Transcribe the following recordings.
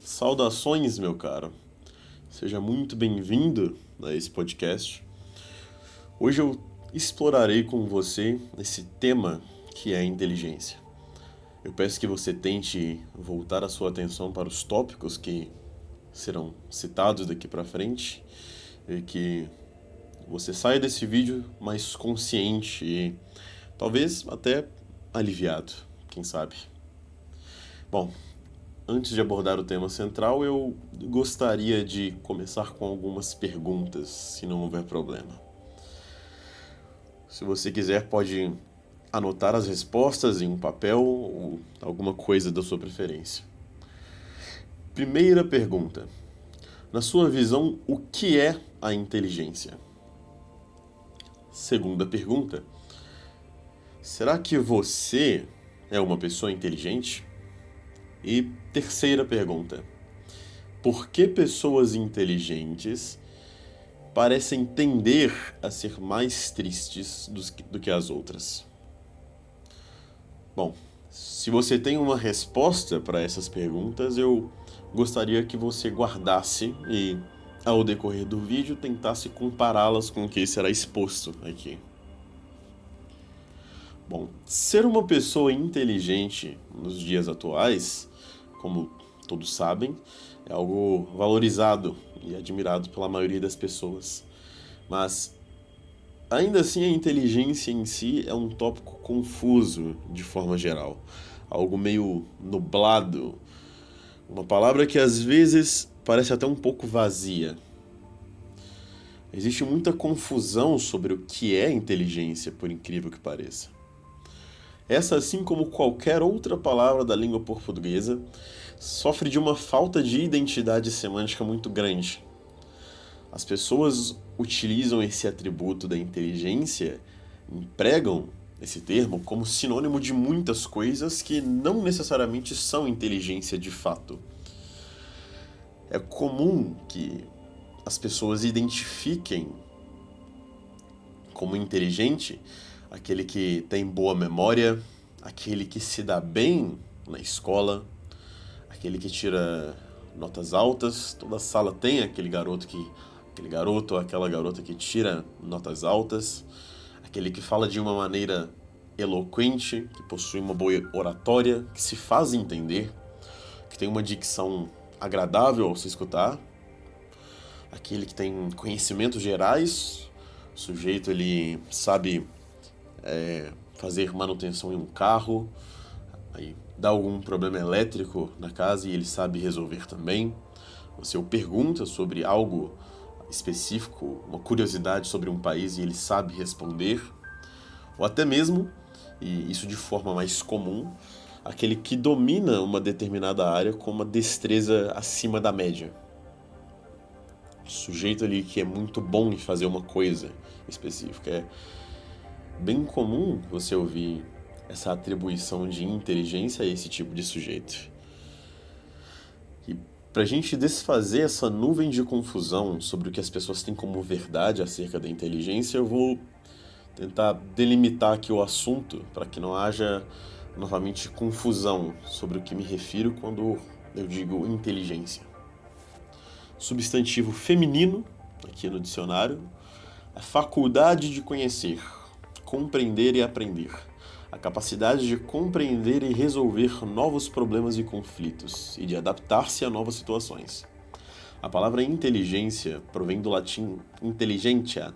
Saudações, meu caro. Seja muito bem-vindo a esse podcast. Hoje eu explorarei com você esse tema que é a inteligência. Eu peço que você tente voltar a sua atenção para os tópicos que serão citados daqui para frente e que você saia desse vídeo mais consciente e talvez até aliviado, quem sabe. Bom, antes de abordar o tema central, eu gostaria de começar com algumas perguntas, se não houver problema. Se você quiser, pode anotar as respostas em um papel ou alguma coisa da sua preferência. Primeira pergunta: na sua visão, o que é a inteligência? Segunda pergunta: será que você é uma pessoa inteligente? E terceira pergunta: por que pessoas inteligentes parecem tender a ser mais tristes do que as outras? Bom, se você tem uma resposta para essas perguntas, eu gostaria que você guardasse e, ao decorrer do vídeo, tentasse compará-las com o que será exposto aqui. Bom, ser uma pessoa inteligente nos dias atuais, como todos sabem, é algo valorizado e admirado pela maioria das pessoas. Mas, ainda assim, a inteligência em si é um tópico confuso de forma geral. Algo meio nublado. Uma palavra que às vezes parece até um pouco vazia. Existe muita confusão sobre o que é inteligência, por incrível que pareça. Essa, assim como qualquer outra palavra da língua portuguesa, sofre de uma falta de identidade semântica muito grande. As pessoas utilizam esse atributo da inteligência, empregam esse termo como sinônimo de muitas coisas que não necessariamente são inteligência de fato. É comum que as pessoas identifiquem como inteligente aquele que tem boa memória, aquele que se dá bem na escola, aquele que tira notas altas. Toda sala tem aquele garoto ou aquela garota que tira notas altas, aquele que fala de uma maneira eloquente, que possui uma boa oratória, que se faz entender, que tem uma dicção agradável ao se escutar, aquele que tem conhecimentos gerais, o sujeito ele sabe fazer manutenção em um carro, aí dá algum problema elétrico na casa e ele sabe resolver também. Você o pergunta sobre algo específico, uma curiosidade sobre um país e ele sabe responder. Ou até mesmo, e isso de forma mais comum, aquele que domina uma determinada área com uma destreza acima da média. O sujeito ali que é muito bom em fazer uma coisa específica. É bem comum você ouvir essa atribuição de inteligência a esse tipo de sujeito. E para a gente desfazer essa nuvem de confusão sobre o que as pessoas têm como verdade acerca da inteligência, eu vou tentar delimitar aqui o assunto para que não haja novamente confusão sobre o que me refiro quando eu digo inteligência. Substantivo feminino, aqui no dicionário, a faculdade de conhecer, compreender e aprender. A capacidade de compreender e resolver novos problemas e conflitos e de adaptar-se a novas situações. A palavra inteligência provém do latim intelligentia,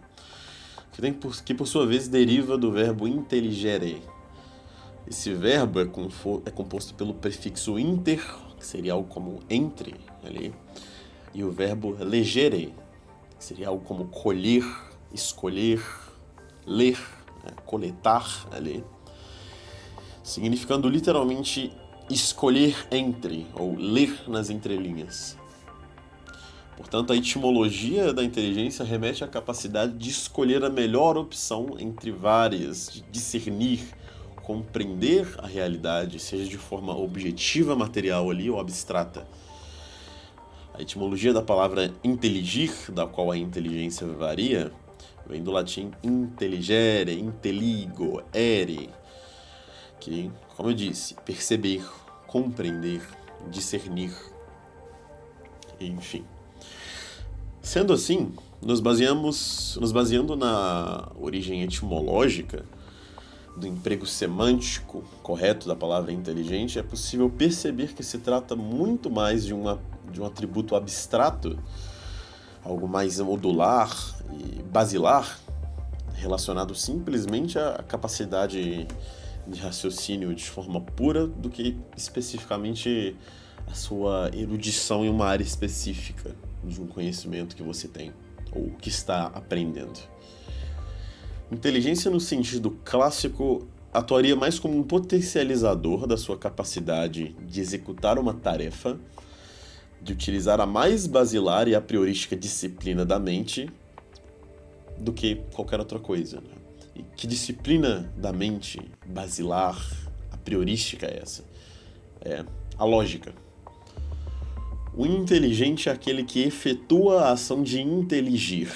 que por sua vez deriva do verbo intelligere. Esse verbo é composto pelo prefixo inter, que seria algo como entre, ali, e o verbo legere, que seria algo como colher, escolher, ler, coletar, ali, significando literalmente escolher entre, ou ler nas entrelinhas. Portanto, a etimologia da inteligência remete à capacidade de escolher a melhor opção entre várias, de discernir, compreender a realidade, seja de forma objetiva, material ali, ou abstrata. A etimologia da palavra inteligir, da qual a inteligência varia, vem do latim intelligere, intelligo, ere, que, como eu disse, perceber, compreender, discernir. enfim. Sendo assim, nos baseando na origem etimológica do emprego semântico correto da palavra inteligente, é possível perceber que se trata muito mais de um atributo abstrato, algo mais modular e basilar, relacionado simplesmente à capacidade de raciocínio de forma pura, do que especificamente a sua erudição em uma área específica de um conhecimento que você tem ou que está aprendendo. Inteligência, no sentido clássico, atuaria mais como um potencializador da sua capacidade de executar uma tarefa, de utilizar a mais basilar e a priorística disciplina da mente do que qualquer outra coisa, né? E que disciplina da mente basilar, a priorística é essa? É a lógica. O inteligente é aquele que efetua a ação de inteligir.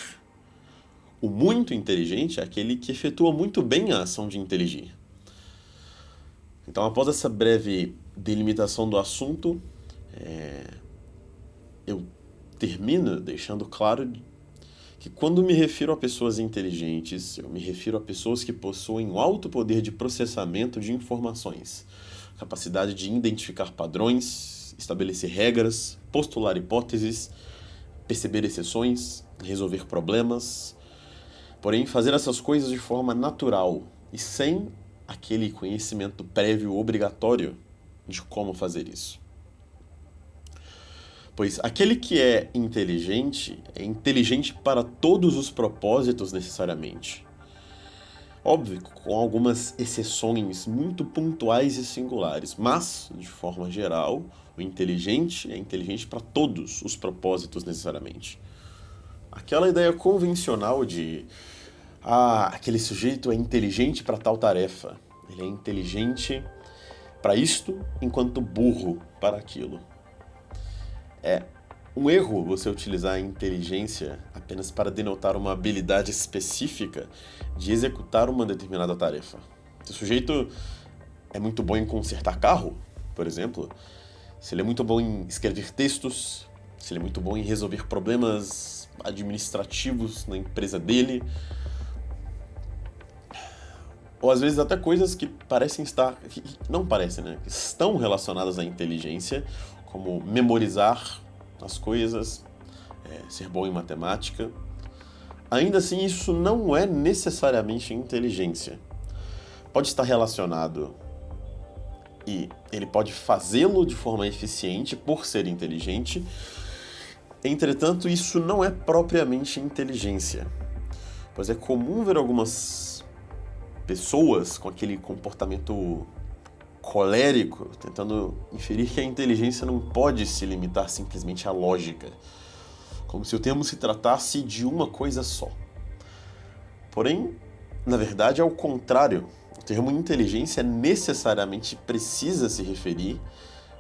O muito inteligente é aquele que efetua muito bem a ação de inteligir. Então, após essa breve delimitação do assunto, eu termino deixando claro que quando me refiro a pessoas inteligentes, eu me refiro a pessoas que possuem um alto poder de processamento de informações, capacidade de identificar padrões, estabelecer regras, postular hipóteses, perceber exceções, resolver problemas. Porém, fazer essas coisas de forma natural e sem aquele conhecimento prévio obrigatório de como fazer isso. Pois aquele que é inteligente para todos os propósitos necessariamente. Óbvio, com algumas exceções muito pontuais e singulares, mas, de forma geral, o inteligente é inteligente para todos os propósitos necessariamente. Aquela ideia convencional de aquele sujeito é inteligente para tal tarefa, ele é inteligente para isto, enquanto burro para aquilo. É um erro você utilizar a inteligência apenas para denotar uma habilidade específica de executar uma determinada tarefa. Se o sujeito é muito bom em consertar carro, por exemplo, se ele é muito bom em escrever textos, se ele é muito bom em resolver problemas administrativos na empresa dele, ou às vezes até coisas que parecem estar... não parecem, né? Que estão relacionadas à inteligência, como memorizar as coisas, ser bom em matemática. Ainda assim, isso não é necessariamente inteligência. Pode estar relacionado e ele pode fazê-lo de forma eficiente por ser inteligente. Entretanto, isso não é propriamente inteligência, pois é comum ver algumas pessoas com aquele comportamento colérico, tentando inferir que a inteligência não pode se limitar simplesmente à lógica, como se o termo se tratasse de uma coisa só. Porém, na verdade é o contrário. O termo inteligência necessariamente precisa se referir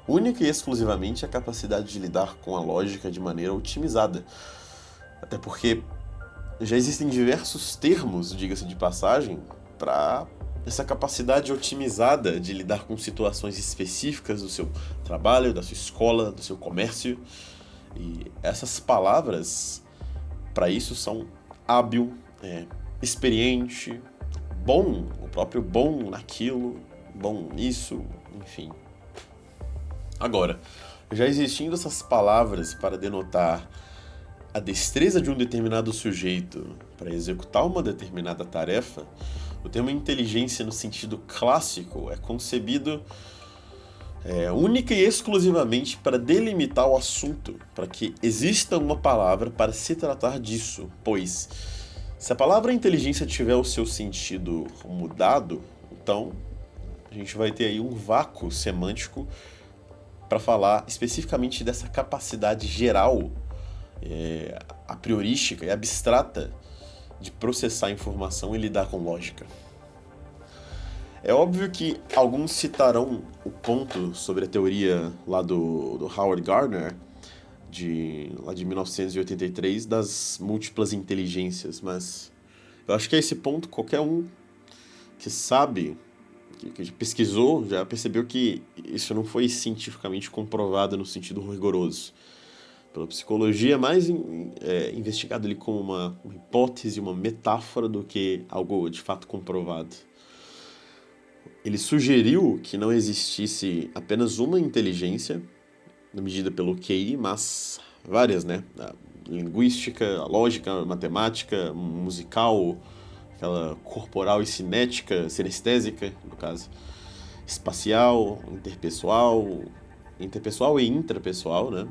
única e exclusivamente à capacidade de lidar com a lógica de maneira otimizada. Até porque já existem diversos termos, diga-se de passagem, para essa capacidade otimizada de lidar com situações específicas do seu trabalho, da sua escola, do seu comércio. E essas palavras, para isso, são hábil, experiente, bom, o próprio bom naquilo, bom nisso, enfim. Agora, já existindo essas palavras para denotar a destreza de um determinado sujeito para executar uma determinada tarefa, o termo inteligência no sentido clássico é concebido única e exclusivamente para delimitar o assunto, para que exista uma palavra para se tratar disso, pois se a palavra inteligência tiver o seu sentido mudado, então a gente vai ter aí um vácuo semântico para falar especificamente dessa capacidade geral, a priorística e abstrata de processar informação e lidar com lógica. É óbvio que alguns citarão o ponto sobre a teoria lá do Howard Gardner, lá de 1983, das múltiplas inteligências, mas eu acho que a esse ponto qualquer um que sabe, que pesquisou, já percebeu que isso não foi cientificamente comprovado no sentido rigoroso. pela psicologia, mais investigado ali como uma hipótese, uma metáfora do que algo de fato comprovado. Ele sugeriu que não existisse apenas uma inteligência, medida pelo QI, mas várias, né? A linguística, a lógica, a matemática, musical, aquela corporal e cinética, sinestésica, no caso, espacial, interpessoal e intrapessoal, né?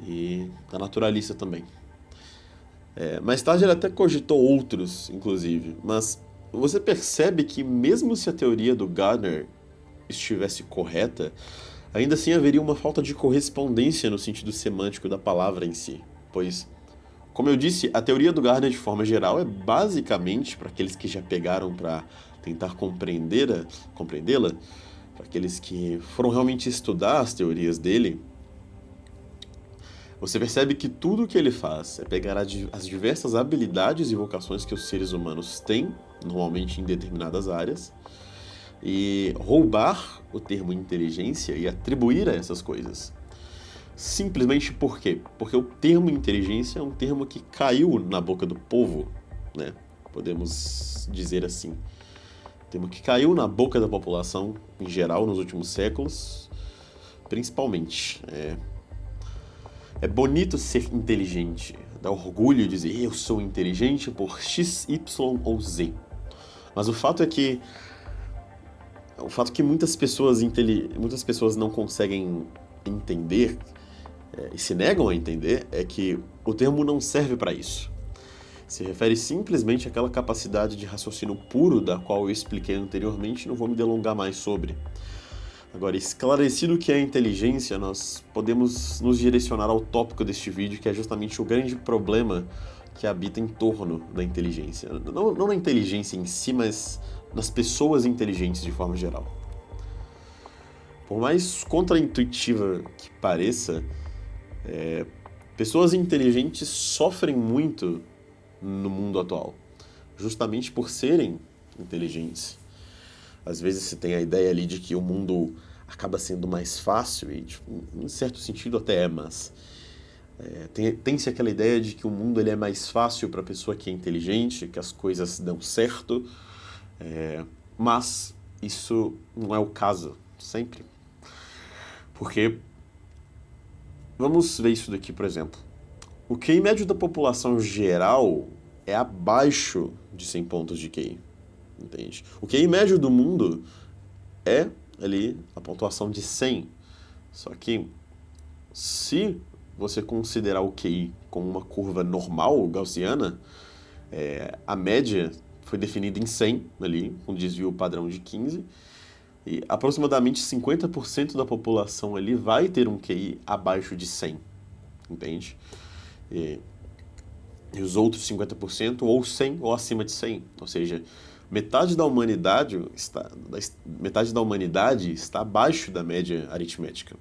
E a naturalista também. Mais tarde ele até cogitou outros, inclusive, mas você percebe que mesmo se a teoria do Gardner estivesse correta, ainda assim haveria uma falta de correspondência no sentido semântico da palavra em si, pois, como eu disse, a teoria do Gardner de forma geral é basicamente, para aqueles que já pegaram para tentar compreendê-la, para aqueles que foram realmente estudar as teorias dele, você percebe que tudo o que ele faz é pegar as diversas habilidades e vocações que os seres humanos têm, normalmente em determinadas áreas, e roubar o termo inteligência e atribuir a essas coisas. Simplesmente por quê? Porque o termo inteligência é um termo que caiu na boca do povo, né? Podemos dizer assim. Um termo que caiu na boca da população em geral nos últimos séculos, principalmente. É bonito ser inteligente, dá orgulho dizer eu sou inteligente por X, Y ou Z. Mas o fato é que muitas pessoas não conseguem entender e se negam a entender é que o termo não serve para isso. Se refere simplesmente àquela capacidade de raciocínio puro da qual eu expliquei anteriormente e não vou me delongar mais sobre. Agora, esclarecido o que é a inteligência, nós podemos nos direcionar ao tópico deste vídeo, que é justamente o grande problema que habita em torno da inteligência. Não na inteligência em si, mas nas pessoas inteligentes de forma geral. Por mais contraintuitiva que pareça, pessoas inteligentes sofrem muito no mundo atual, justamente por serem inteligentes. Às vezes se tem a ideia ali de que o mundo acaba sendo mais fácil, e tipo, em certo sentido até mas tem-se aquela ideia de que o mundo ele é mais fácil para a pessoa que é inteligente, que as coisas dão certo, mas isso não é o caso, sempre. Porque, vamos ver isso daqui, por exemplo. O QI médio da população geral é abaixo de 100 pontos de QI. Entende? O QI médio do mundo é ali a pontuação de 100. Só que se você considerar o QI como uma curva normal, gaussiana, a média foi definida em 100 ali, com desvio padrão de 15, e aproximadamente 50% da população ali vai ter um QI abaixo de 100, entende? E os outros 50% ou 100 ou acima de 100, ou seja, metade da humanidade está abaixo da média aritmética.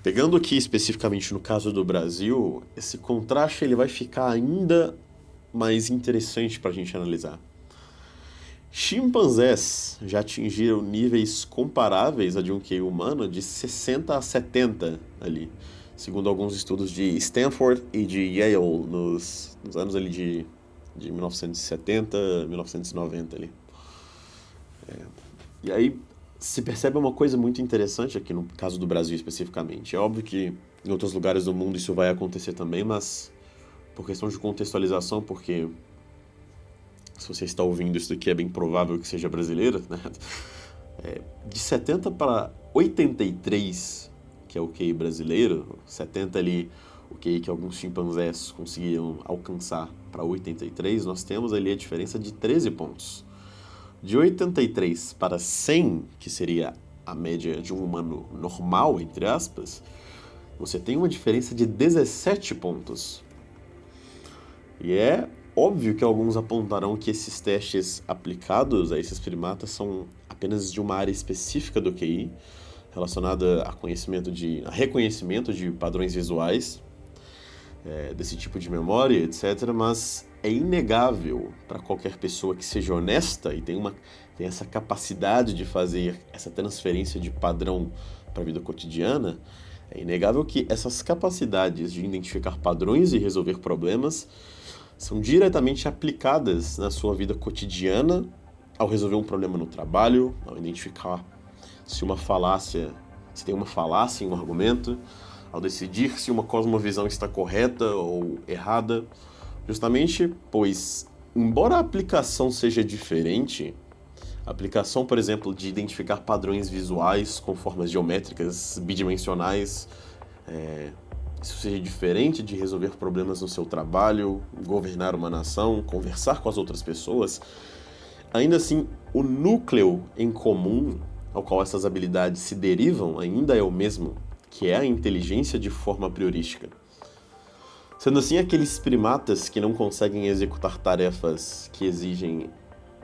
Pegando aqui especificamente no caso do Brasil, esse contraste ele vai ficar ainda mais interessante para a gente analisar. Chimpanzés já atingiram níveis comparáveis a de um QI humano de 60 a 70 ali, segundo alguns estudos de Stanford e de Yale nos anos ali de 1970, 1990 ali. E aí se percebe uma coisa muito interessante aqui no caso do Brasil especificamente. É óbvio que em outros lugares do mundo isso vai acontecer também, mas por questão de contextualização, porque se você está ouvindo isso daqui é bem provável que seja brasileiro, né? De 70 para 83, que é o QI brasileiro, 70 ali, o QI que alguns chimpanzés conseguiram alcançar para 83, nós temos ali a diferença de 13 pontos. De 83 para 100, que seria a média de um humano normal, entre aspas, você tem uma diferença de 17 pontos. E é óbvio que alguns apontarão que esses testes aplicados a esses primatas são apenas de uma área específica do QI, relacionada a reconhecimento de padrões visuais, desse tipo de memória, etc. Mas é inegável para qualquer pessoa que seja honesta e tem essa capacidade de fazer essa transferência de padrão para a vida cotidiana, É inegável que essas capacidades de identificar padrões e resolver problemas são diretamente aplicadas na sua vida cotidiana ao resolver um problema no trabalho, ao identificar se tem uma falácia em um argumento, ao decidir se uma cosmovisão está correta ou errada, justamente pois, embora a aplicação seja diferente, a aplicação, por exemplo, de identificar padrões visuais com formas geométricas bidimensionais, isso seja diferente de resolver problemas no seu trabalho, governar uma nação, conversar com as outras pessoas, ainda assim, o núcleo em comum ao qual essas habilidades se derivam ainda é o mesmo, que é a inteligência de forma priorística. Sendo assim, aqueles primatas que não conseguem executar tarefas que exigem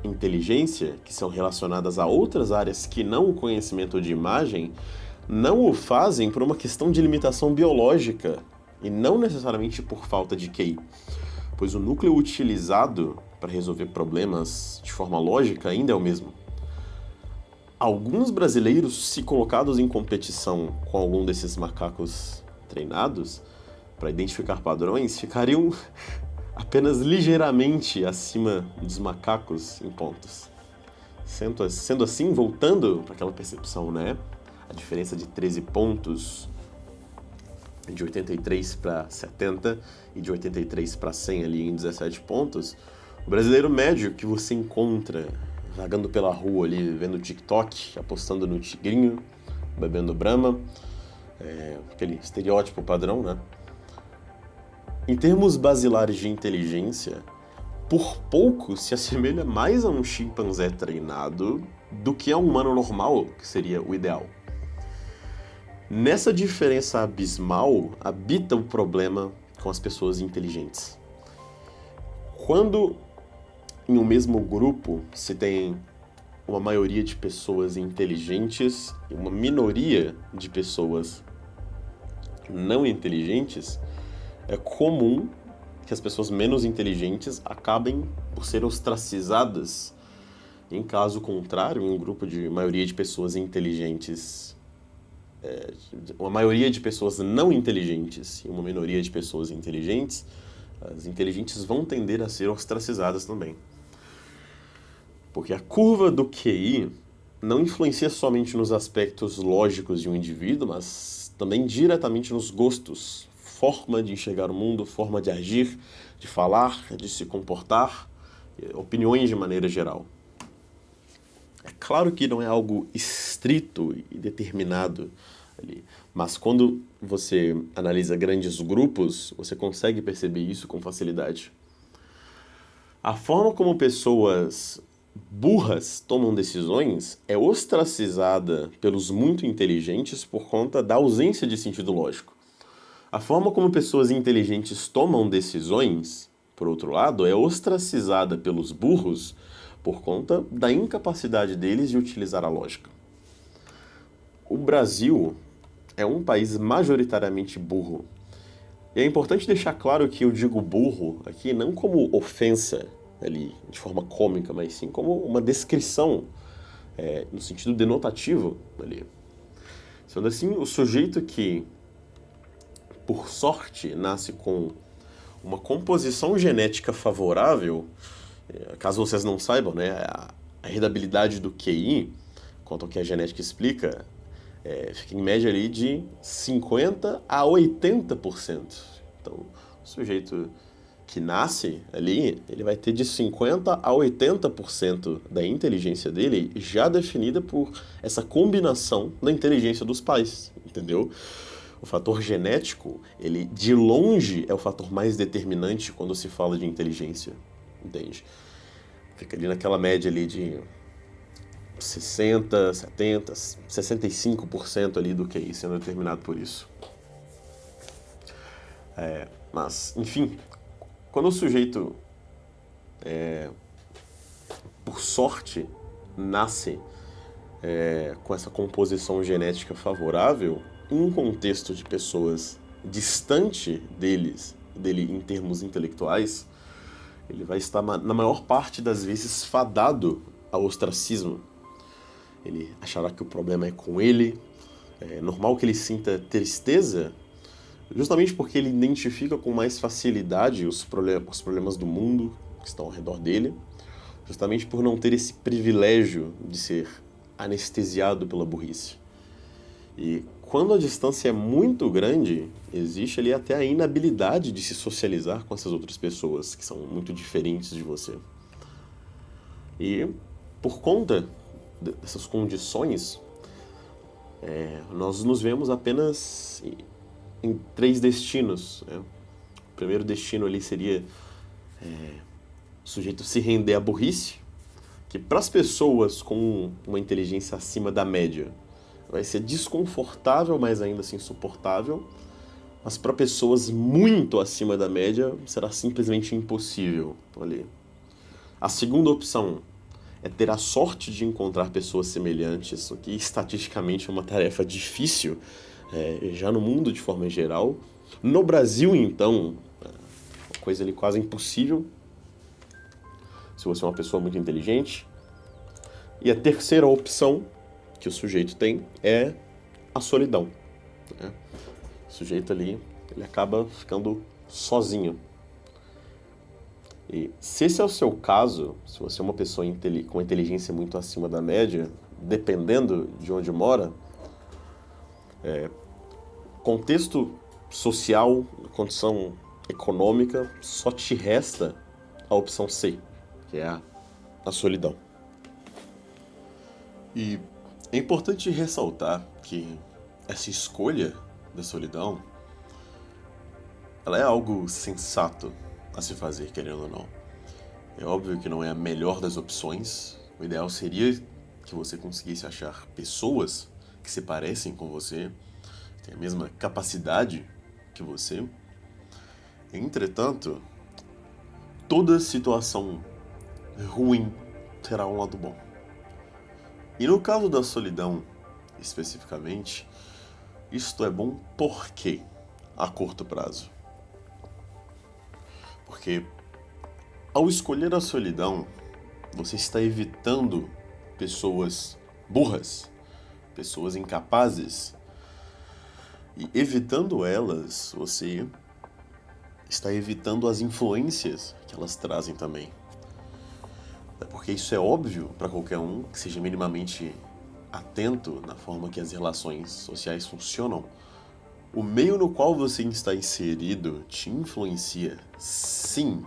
inteligência, que são relacionadas a outras áreas que não o conhecimento de imagem, não o fazem por uma questão de limitação biológica e não necessariamente por falta de QI, pois o núcleo utilizado para resolver problemas de forma lógica ainda é o mesmo. Alguns brasileiros, se colocados em competição com algum desses macacos treinados para identificar padrões, ficariam apenas ligeiramente acima dos macacos em pontos. Sendo assim, voltando para aquela percepção, né? A diferença de 13 pontos, de 83 para 70 e de 83 para 100 ali em 17 pontos, o brasileiro médio que você encontra vagando pela rua ali, vendo TikTok, apostando no tigrinho, bebendo Brahma, aquele estereótipo padrão, né? Em termos basilares de inteligência, por pouco se assemelha mais a um chimpanzé treinado do que a um humano normal, que seria o ideal. Nessa diferença abismal habita o problema com as pessoas inteligentes. Quando em um mesmo grupo se tem uma maioria de pessoas inteligentes e uma minoria de pessoas não inteligentes, é comum que as pessoas menos inteligentes acabem por ser ostracizadas. Em caso contrário, em um grupo de maioria de pessoas inteligentes, uma maioria de pessoas não inteligentes e uma minoria de pessoas inteligentes, as inteligentes vão tender a ser ostracizadas também. Porque a curva do QI não influencia somente nos aspectos lógicos de um indivíduo, mas também diretamente nos gostos, forma de enxergar o mundo, forma de agir, de falar, de se comportar, opiniões de maneira geral. É claro que não é algo estrito e determinado ali, mas quando você analisa grandes grupos, você consegue perceber isso com facilidade. A forma como pessoas burras tomam decisões é ostracizada pelos muito inteligentes por conta da ausência de sentido lógico. A forma como pessoas inteligentes tomam decisões, por outro lado, é ostracizada pelos burros por conta da incapacidade deles de utilizar a lógica. O Brasil é um país majoritariamente burro. E é importante deixar claro que eu digo burro aqui não como ofensa ali, de forma cômica, mas sim como uma descrição, no sentido denotativo ali. Sendo assim, o sujeito que, por sorte, nasce com uma composição genética favorável, caso vocês não saibam, né, a heredabilidade do QI, quanto ao que a genética explica, fica em média ali de 50% a 80%. Então, o sujeito que nasce ali, ele vai ter de 50% a 80% da inteligência dele já definida por essa combinação da inteligência dos pais, entendeu? O fator genético, ele de longe é o fator mais determinante quando se fala de inteligência, entende? Fica ali naquela média ali de 60%, 70%, 65% ali do QI sendo determinado por isso. Mas, enfim, quando o sujeito, por sorte, nasce com essa composição genética favorável, em um contexto de pessoas distante dele em termos intelectuais, ele vai estar, na maior parte das vezes, fadado ao ostracismo. Ele achará que o problema é com ele, É normal que ele sinta tristeza, justamente porque ele identifica com mais facilidade os problemas do mundo que estão ao redor dele, justamente por não ter esse privilégio de ser anestesiado pela burrice. E quando a distância é muito grande, existe ali até a inabilidade de se socializar com essas outras pessoas que são muito diferentes de você. E por conta dessas condições, nós nos vemos apenas em três destinos, né? O primeiro destino ali seria o sujeito se render à burrice, que para as pessoas com uma inteligência acima da média vai ser desconfortável, mas ainda assim suportável, mas para pessoas muito acima da média será simplesmente impossível ali. A segunda opção é ter a sorte de encontrar pessoas semelhantes, o que estatisticamente é uma tarefa difícil, já no mundo de forma geral. No Brasil, então, uma coisa ali quase impossível, se você é uma pessoa muito inteligente. E a terceira opção que o sujeito tem é a solidão, né? O sujeito ali, ele acaba ficando sozinho. E se esse é o seu caso, se você é uma pessoa com inteligência muito acima da média, dependendo de onde mora, contexto social, condição econômica, só te resta a opção C, que é a solidão. E é importante ressaltar que essa escolha da solidão, ela é algo sensato a se fazer, querendo ou não. É óbvio que não é a melhor das opções. O ideal seria que você conseguisse achar pessoas que se parecem com você, que têm a mesma capacidade que você. Entretanto, toda situação ruim terá um lado bom. E no caso da solidão, especificamente, isto é bom por quê? A curto prazo. Porque ao escolher a solidão, você está evitando pessoas burras, pessoas incapazes. E evitando elas, você está evitando as influências que elas trazem também. Porque isso é óbvio para qualquer um que seja minimamente atento na forma que as relações sociais funcionam. O meio no qual você está inserido te influencia, sim.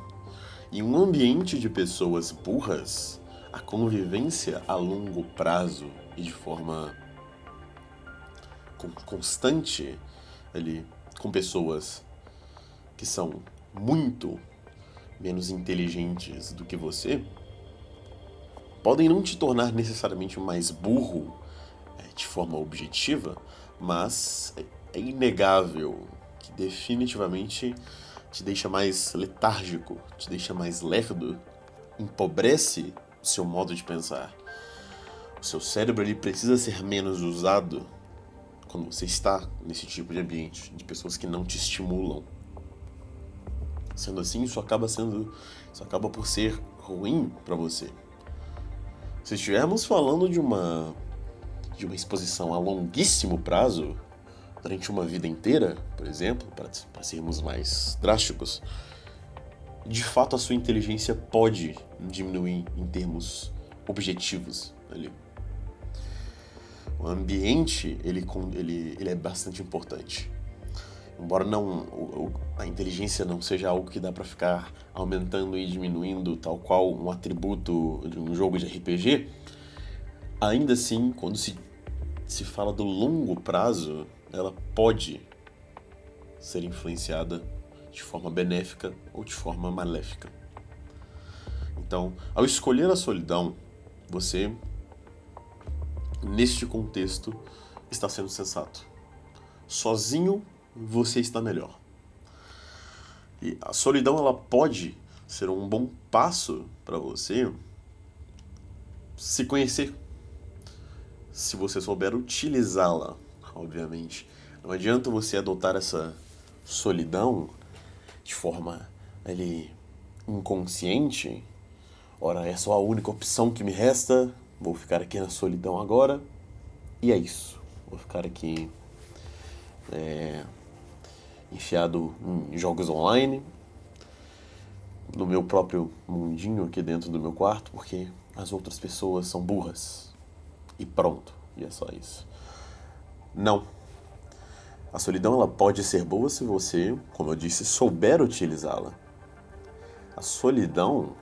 Em um ambiente de pessoas burras, a convivência a longo prazo e de forma constante ali, com pessoas que são muito menos inteligentes do que você, podem não te tornar necessariamente mais burro de forma objetiva, mas é inegável que definitivamente te deixa mais letárgico, te deixa mais lerdo, empobrece o seu modo de pensar. O seu cérebro ele precisa ser menos usado quando você está nesse tipo de ambiente, de pessoas que não te estimulam. Sendo assim, isso acaba por ser ruim para você. Se estivermos falando de uma exposição a longuíssimo prazo, durante uma vida inteira, por exemplo, para sermos mais drásticos, de fato a sua inteligência pode diminuir em termos objetivos ali. O ambiente, ele é bastante importante. Embora a inteligência não seja algo que dá para ficar aumentando e diminuindo, tal qual um atributo de um jogo de RPG, ainda assim, quando se fala do longo prazo, ela pode ser influenciada de forma benéfica ou de forma maléfica. Então, ao escolher a solidão, você, neste contexto, está sendo sensato. Sozinho, você está melhor. E a solidão, ela pode ser um bom passo para você se conhecer, se você souber utilizá-la, obviamente. Não adianta você adotar essa solidão de forma inconsciente. Ora, é só a única opção que me resta, vou ficar aqui na solidão agora, e é isso. vou ficar aqui enfiado em jogos online, no meu próprio mundinho aqui dentro do meu quarto, porque as outras pessoas são burras. E pronto, e é só isso. Não. A solidão ela pode ser boa se você, como eu disse, souber utilizá-la. A solidão,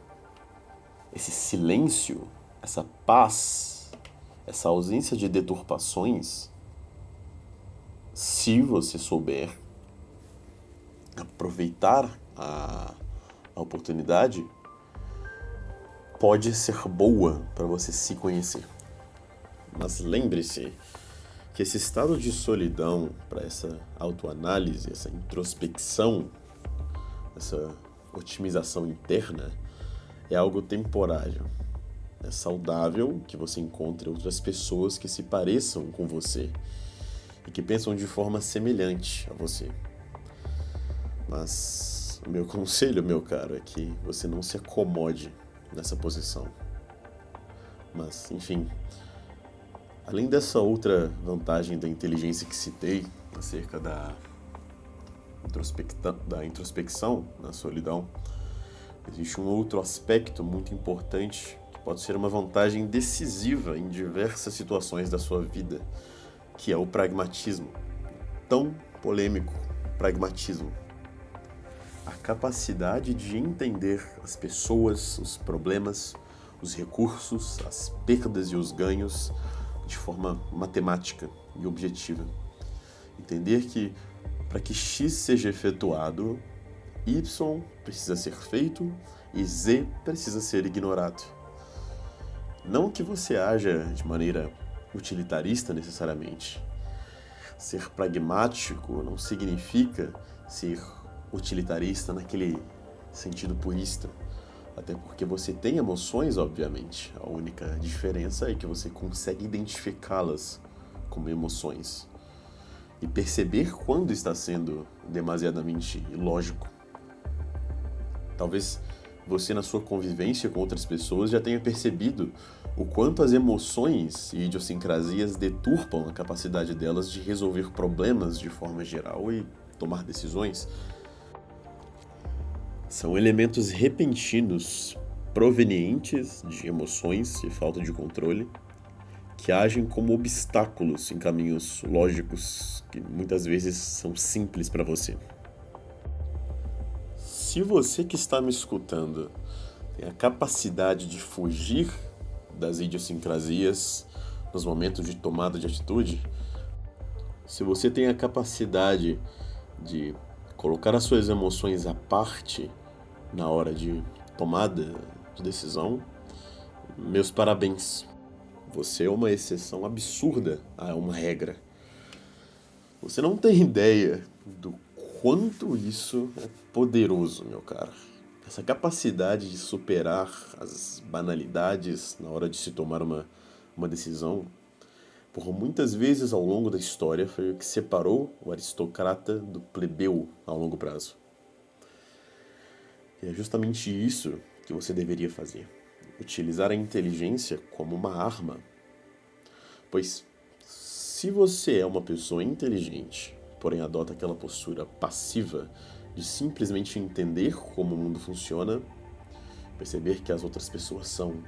esse silêncio, essa paz, essa ausência de deturpações, se você souber aproveitar a oportunidade, pode ser boa para você se conhecer. Mas lembre-se que esse estado de solidão, para essa autoanálise, essa introspecção, essa otimização interna, é algo temporário. É saudável que você encontre outras pessoas que se pareçam com você e que pensam de forma semelhante a você. Mas o meu conselho, meu caro, é que você não se acomode nessa posição. Mas, enfim, além dessa outra vantagem da inteligência que citei, acerca da introspecção na solidão, existe um outro aspecto muito importante que pode ser uma vantagem decisiva em diversas situações da sua vida, que é o pragmatismo. Tão polêmico pragmatismo. A capacidade de entender as pessoas, os problemas, os recursos, as perdas e os ganhos de forma matemática e objetiva. Entender que para que X seja efetuado, Y precisa ser feito e Z precisa ser ignorado. Não que você haja de maneira utilitarista necessariamente. Ser pragmático não significa ser utilitarista naquele sentido purista. Até porque você tem emoções, obviamente. A única diferença é que você consegue identificá-las como emoções e perceber quando está sendo demasiadamente ilógico. Talvez você, na sua convivência com outras pessoas, já tenha percebido o quanto as emoções e idiosincrasias deturpam a capacidade delas de resolver problemas de forma geral e tomar decisões. São elementos repentinos, provenientes de emoções e falta de controle, que agem como obstáculos em caminhos lógicos que muitas vezes são simples para você. Se você que está me escutando tem a capacidade de fugir das idiosincrasias nos momentos de tomada de atitude, se você tem a capacidade de colocar as suas emoções à parte na hora de tomada de decisão, meus parabéns. Você é uma exceção absurda a uma regra. Você não tem ideia do quanto isso é poderoso, meu caro. Essa capacidade de superar as banalidades na hora de se tomar uma decisão, por muitas vezes ao longo da história, foi o que separou o aristocrata do plebeu ao longo prazo. E é justamente isso que você deveria fazer. Utilizar a inteligência como uma arma. Pois se você é uma pessoa inteligente, porém adota aquela postura passiva de simplesmente entender como o mundo funciona, perceber que as outras pessoas são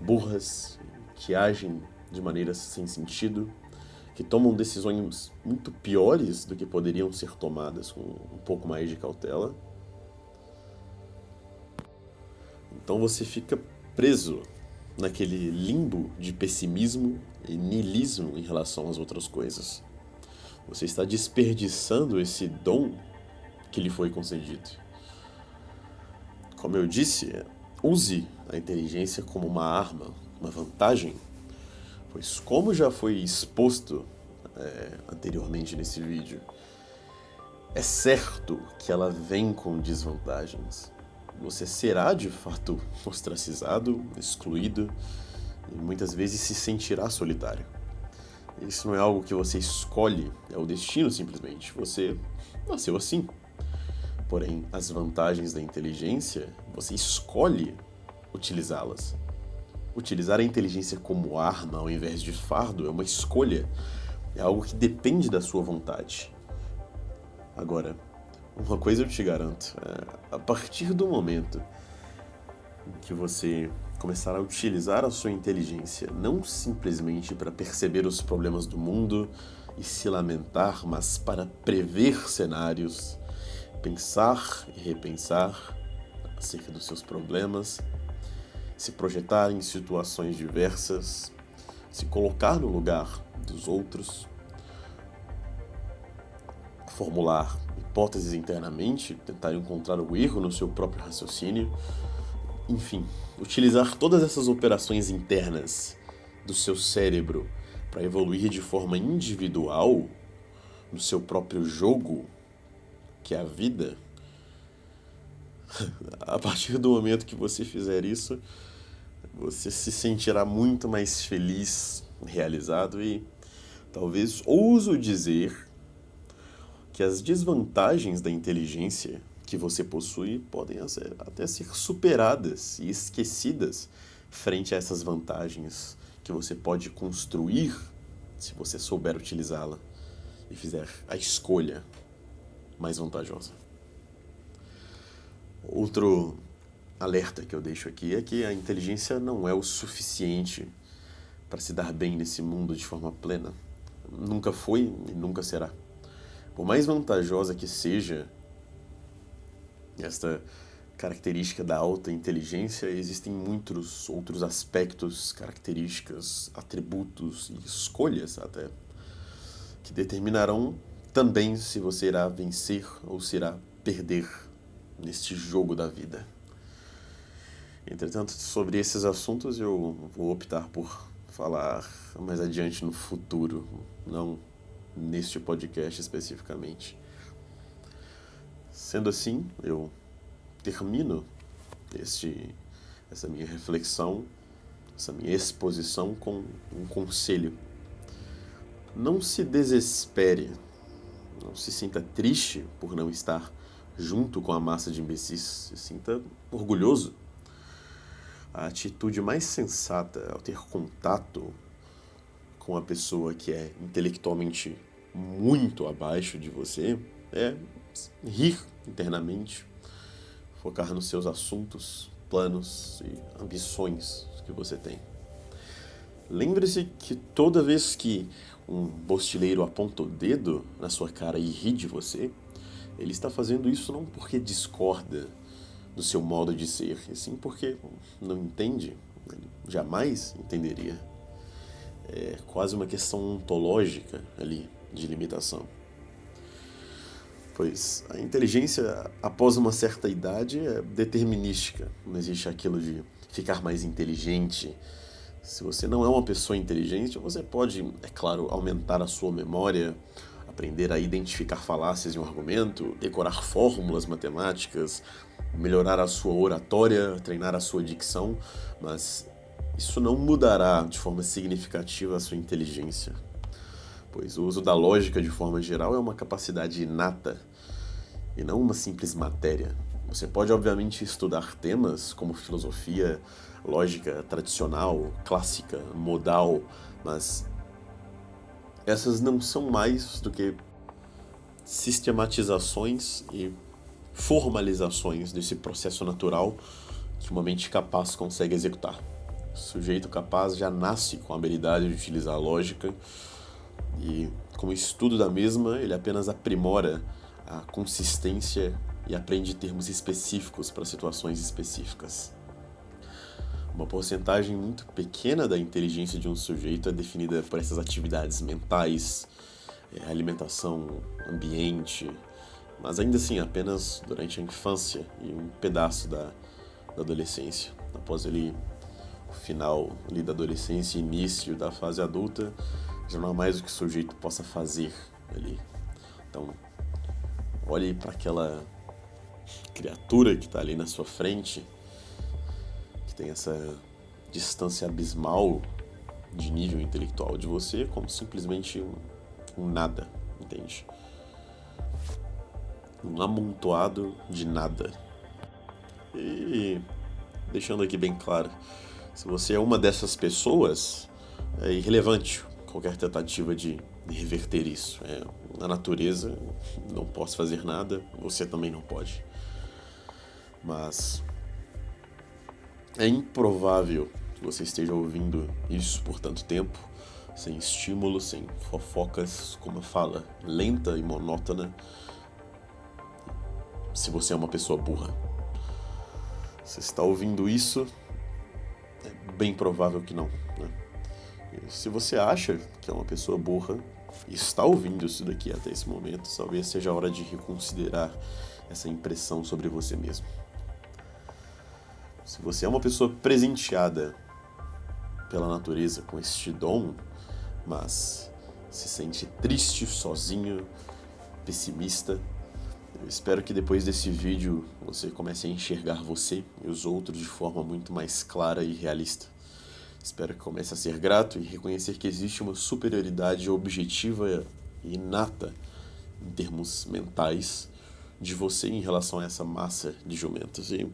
burras, que agem de maneiras sem sentido, que tomam decisões muito piores do que poderiam ser tomadas com um pouco mais de cautela, então você fica preso naquele limbo de pessimismo e niilismo em relação às outras coisas. Você está desperdiçando esse dom que lhe foi concedido. Como eu disse, use a inteligência como uma arma, uma vantagem, pois como já foi exposto anteriormente nesse vídeo, é certo que ela vem com desvantagens. Você será de fato ostracizado, excluído e muitas vezes se sentirá solitário. Isso não é algo que você escolhe, é o destino simplesmente. Você nasceu assim. Porém, as vantagens da inteligência, você escolhe utilizá-las. Utilizar a inteligência como arma ao invés de fardo é uma escolha, É algo que depende da sua vontade. Agora, uma coisa eu te garanto, a partir do momento em que você começar a utilizar a sua inteligência não simplesmente para perceber os problemas do mundo e se lamentar, mas para prever cenários, pensar e repensar acerca dos seus problemas, se projetar em situações diversas, se colocar no lugar dos outros, formular hipóteses internamente, tentar encontrar o erro no seu próprio raciocínio, enfim, utilizar todas essas operações internas do seu cérebro para evoluir de forma individual no seu próprio jogo, que é a vida. A partir do momento que você fizer isso, você se sentirá muito mais feliz, realizado e talvez ouso dizer que as desvantagens da inteligência que você possui podem até ser superadas e esquecidas frente a essas vantagens que você pode construir se você souber utilizá-la e fizer a escolha mais vantajosa. Outro alerta que eu deixo aqui é que a inteligência não é o suficiente para se dar bem nesse mundo de forma plena. Nunca foi e nunca será. Por mais vantajosa que seja esta característica da alta inteligência, existem muitos outros aspectos, características, atributos e escolhas até, que determinarão também se você irá vencer ou se irá perder neste jogo da vida. Entretanto, sobre esses assuntos eu vou optar por falar mais adiante no futuro, não neste podcast especificamente. Sendo assim, eu termino essa minha reflexão, essa minha exposição com um conselho. Não se desespere, não se sinta triste por não estar junto com a massa de imbecis, se sinta orgulhoso. A atitude mais sensata ao ter contato com a pessoa que é intelectualmente muito abaixo de você é rir internamente, focar nos seus assuntos, planos e ambições que você tem. Lembre-se que toda vez que um bostileiro aponta o dedo na sua cara e ri de você, ele está fazendo isso não porque discorda do seu modo de ser, e sim porque não entende, ele jamais entenderia. É quase uma questão ontológica ali de limitação. Pois a inteligência, após uma certa idade, é determinística. Não existe aquilo de ficar mais inteligente. Se você não é uma pessoa inteligente, você pode, é claro, aumentar a sua memória, aprender a identificar falácias em um argumento, decorar fórmulas matemáticas, melhorar a sua oratória, treinar a sua dicção, mas isso não mudará de forma significativa a sua inteligência, pois o uso da lógica de forma geral é uma capacidade inata e não uma simples matéria. Você pode, obviamente, estudar temas como filosofia, lógica tradicional, clássica, modal, mas essas não são mais do que sistematizações e formalizações desse processo natural que uma mente capaz consegue executar. O sujeito capaz já nasce com a habilidade de utilizar a lógica e, com o estudo da mesma, ele apenas aprimora a consistência e aprende termos específicos para situações específicas. Uma porcentagem muito pequena da inteligência de um sujeito é definida por essas atividades mentais, alimentação, ambiente, mas ainda assim apenas durante a infância e um pedaço da adolescência. Após o final ali da adolescência e início da fase adulta, já não há mais o que o sujeito possa fazer ali. Então, olhe para aquela criatura que está ali na sua frente, que tem essa distância abismal de nível intelectual de você, como simplesmente um nada, entende? Um amontoado de nada. E deixando aqui bem claro, se você é uma dessas pessoas, é irrelevante qualquer tentativa de reverter isso. Na natureza, não posso fazer nada, você também não pode. Mas é improvável que você esteja ouvindo isso por tanto tempo, sem estímulo, sem fofocas, com uma fala lenta e monótona, se você é uma pessoa burra. Você está ouvindo isso, é bem provável que não, né? E se você acha que é uma pessoa burra e está ouvindo isso daqui até esse momento, talvez seja a hora de reconsiderar essa impressão sobre você mesmo. Se você é uma pessoa presenteada pela natureza com este dom, mas se sente triste, sozinho, pessimista, eu espero que depois desse vídeo você comece a enxergar você e os outros de forma muito mais clara e realista. Espero que comece a ser grato e reconhecer que existe uma superioridade objetiva e inata em termos mentais de você em relação a essa massa de jumentos. E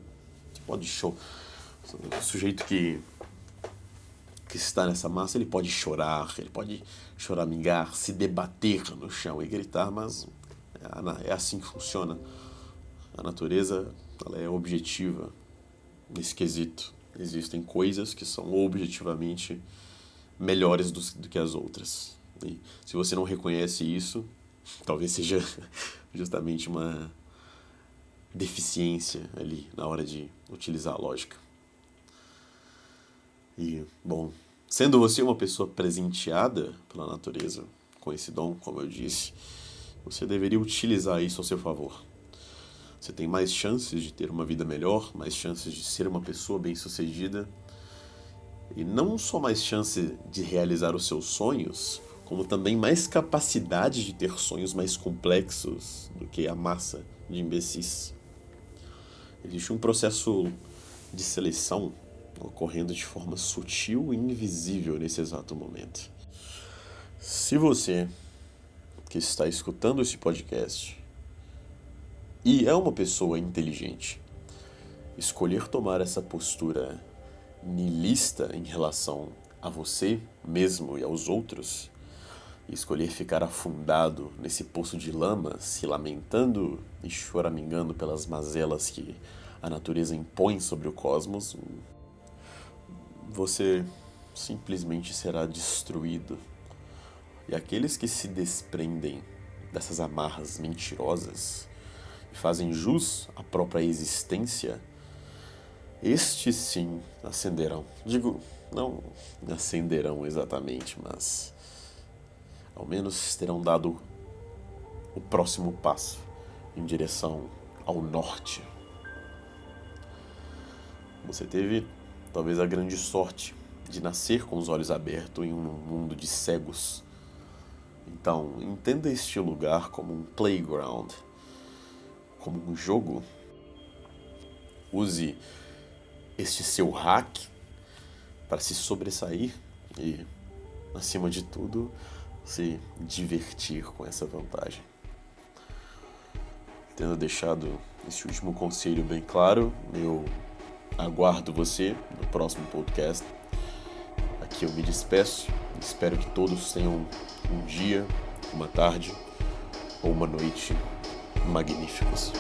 você pode o sujeito que está nessa massa, ele pode chorar, ele pode choramingar, se debater no chão e gritar, mas é assim que funciona. A natureza, ela é objetiva nesse quesito. Existem coisas que são objetivamente melhores do que as outras. E se você não reconhece isso, talvez seja justamente uma deficiência ali na hora de utilizar a lógica. E, bom, sendo você uma pessoa presenteada pela natureza com esse dom, como eu disse, você deveria utilizar isso ao seu favor. Você tem mais chances de ter uma vida melhor, mais chances de ser uma pessoa bem-sucedida, e não só mais chance de realizar os seus sonhos, como também mais capacidade de ter sonhos mais complexos do que a massa de imbecis. Existe um processo de seleção ocorrendo de forma sutil e invisível nesse exato momento. Se você que está escutando esse podcast e é uma pessoa inteligente, escolher tomar essa postura nihilista em relação a você mesmo e aos outros, e escolher ficar afundado nesse poço de lama, se lamentando e choramingando pelas mazelas que a natureza impõe sobre o cosmos, você simplesmente será destruído. E aqueles que se desprendem dessas amarras mentirosas e fazem jus à própria existência, estes sim ascenderão. Digo, não ascenderão exatamente, mas ao menos terão dado o próximo passo em direção ao norte. Você teve talvez a grande sorte de nascer com os olhos abertos em um mundo de cegos. Então, entenda este lugar como um playground, como um jogo. Use este seu hack para se sobressair e, acima de tudo, se divertir com essa vantagem. Tendo deixado esse último conselho bem claro, eu aguardo você no próximo podcast. Aqui eu me despeço. Espero que todos tenham um dia, uma tarde ou uma noite magníficos.